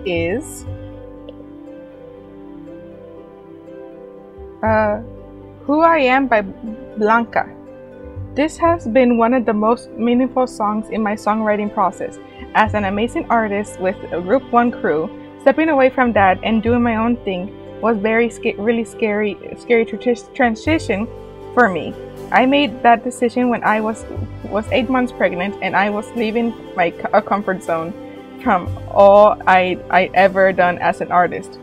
is Who I Am by Blanca. This has been one of the most meaningful songs in my songwriting process. As an amazing artist with a Group 1 crew, stepping away from that and doing my own thing was really scary transition for me. I made that decision when I was 8 months pregnant, and I was leaving my comfort zone from all I'd ever done as an artist.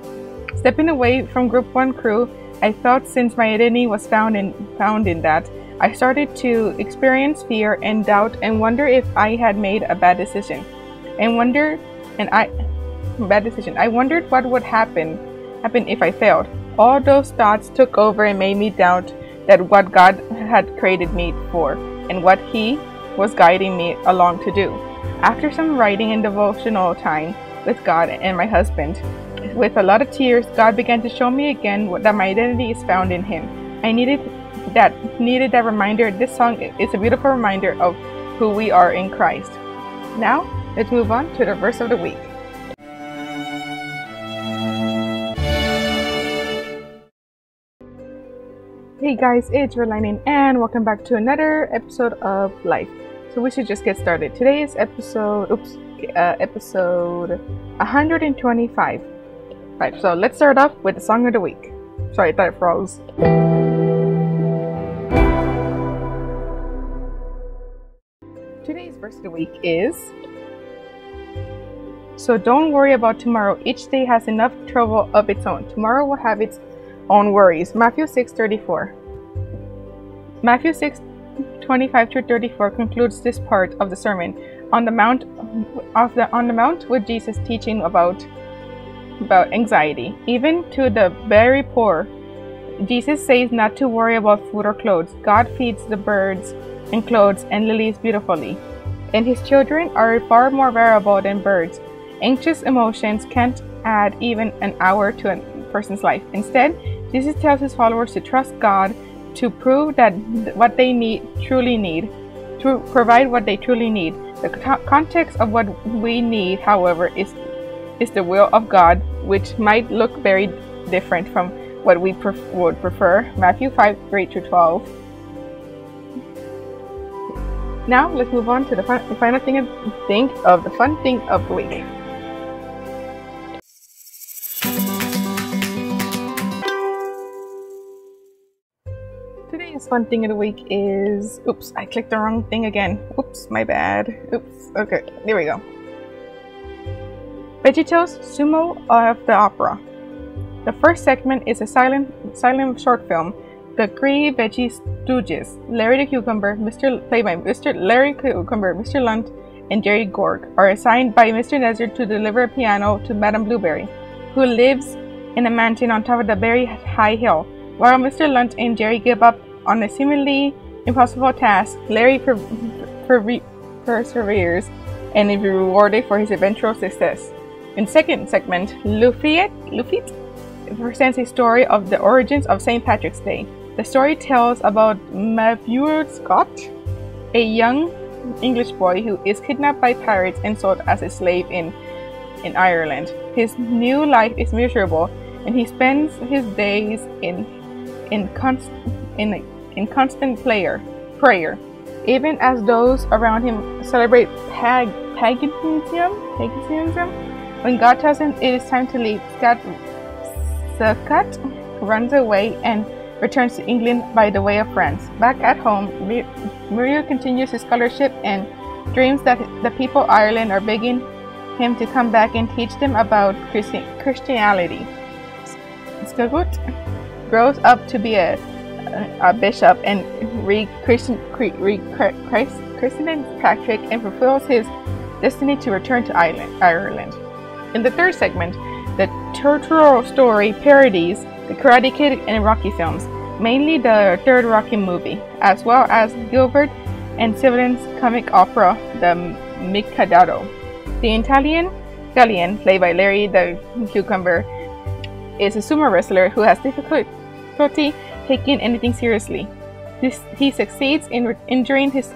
Stepping away from Group 1 crew, I felt since my identity was found in that, I started to experience fear and doubt and wonder if I had made a bad decision. I wondered what would happen if I failed. All those thoughts took over and made me doubt that what God had created me for and what He was guiding me along to do. After some writing and devotional time with God and my husband, with a lot of tears, God began to show me again that my identity is found in Him. I needed that reminder. This song is a beautiful reminder of who we are in Christ. Now, let's move on to the verse of the week. Hey guys, it's Redlining and welcome back to another episode of Life. So we should just get started. Today is episode 125. Right, so let's start off with the song of the week. Sorry, I thought it froze. Today's verse of the week is, so don't worry about tomorrow. Each day has enough trouble of its own. Tomorrow will have its own worries. Matthew 6:34. Matthew 6:25-34 concludes this part of the sermon on the mount with Jesus teaching about anxiety. Even to the very poor, Jesus says not to worry about food or clothes. God feeds the birds and clothes and lilies beautifully, and His children are far more variable than birds. Anxious emotions can't add even an hour to a person's life. Instead, Jesus tells His followers to trust God to prove that what they truly need, to provide what they truly need. The context of what we need, however, is the will of God, which might look very different from what we would prefer. Matthew 5:3-12. Now let's move on to the final thing of the fun thing of the week. Today's fun thing of the week is, oops, I clicked the wrong thing again. Oops, my bad. Oops, okay, there we go. VeggieTales, Sumo of the Opera. The first segment is a silent short film. The three Veggie Stooges, Larry the Cucumber, played by Mr. Larry Cucumber, Mr. Lunt, and Jerry Gorg, are assigned by Mr. Nezer to deliver a piano to Madame Blueberry, who lives in a mansion on top of the very high hill. While Mr. Lunt and Jerry give up on a seemingly impossible task, Larry perseveres and is rewarded for his eventual success. In second segment, Lafitte presents a story of the origins of St. Patrick's Day. The story tells about Matthew Scott, a young English boy who is kidnapped by pirates and sold as a slave in Ireland. His new life is miserable, and he spends his days in constant prayer. Even as those around him celebrate paganism. When God tells him it is time to leave, Scott runs away and returns to England by the way of France. Back at home, Muriel continues his scholarship and dreams that the people of Ireland are begging him to come back and teach them about Christianity. Scott grows up to be a bishop and rechristened Patrick and fulfills his destiny to return to Ireland. In the third segment, the Turturro story parodies the Karate Kid and Rocky films, mainly the third Rocky movie, as well as Gilbert and Sullivan's comic opera, The Mikado. The Italian Gallian, played by Larry the Cucumber, is a sumo wrestler who has difficulty taking anything seriously. He succeeds in injuring his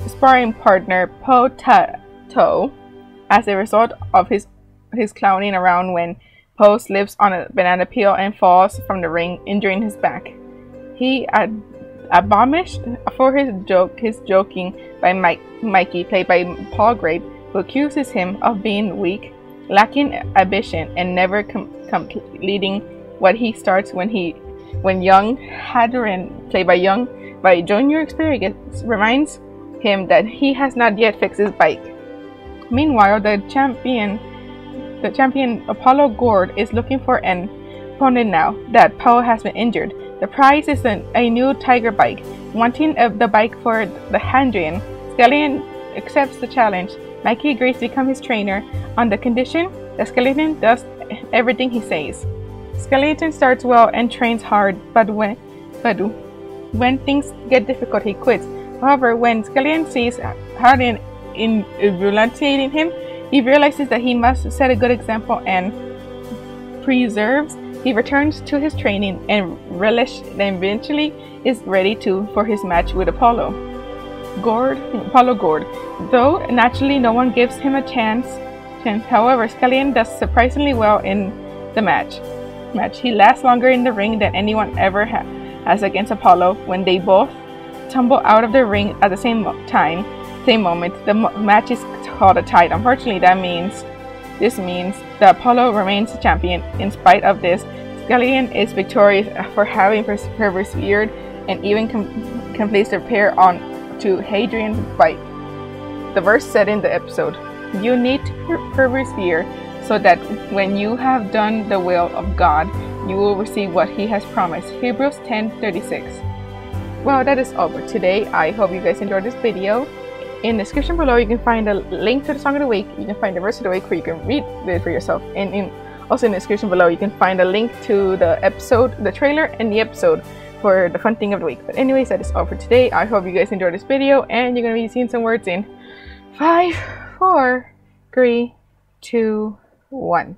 sparring partner Po Tato as a result of his his clowning around when Po slips on a banana peel and falls from the ring, injuring his back. He admonished for his joking by Mikey, played by Paul Grape, who accuses him of being weak, lacking ambition, and never completing what he starts. When young Hadron, played by Junior Experience, reminds him that he has not yet fixed his bike. Meanwhile, the champion Apollo Gord is looking for an opponent now that Po has been injured. The prize is a new Tiger bike. Wanting the bike for the Hadrian, Skeleton accepts the challenge. Mikey agrees to become his trainer on the condition that Skeleton does everything he says. Skeleton starts well and trains hard, but when things get difficult, he quits. However, when Skeleton sees Hadrian evaluating him, he realizes that he must set a good example and perseveres. He returns to his training and eventually is ready for his match with Apollo Gord. Though naturally no one gives him a chance. However, Skeleton does surprisingly well in the match. He lasts longer in the ring than anyone ever has against Apollo. When they both tumble out of the ring at the same moment, the match is called a tie. Unfortunately, this means that Apollo remains champion. In spite of this, Skeleton is victorious for having persevered and even completes the repair on to Hadrian's bike. The verse said in the episode, "You need to persevere so that when you have done the will of God, you will receive what He has promised." Hebrews 10:36. Well, that is all for today. I hope you guys enjoyed this video. In the description below, you can find a link to the song of the week. You can find the verse of the week where you can read it for yourself. And also in the description below, you can find a link to the episode, the trailer, and the episode for the fun thing of the week. But anyways, that is all for today. I hope you guys enjoyed this video, and you're going to be seeing some words in 5, 4, 3, 2, 1.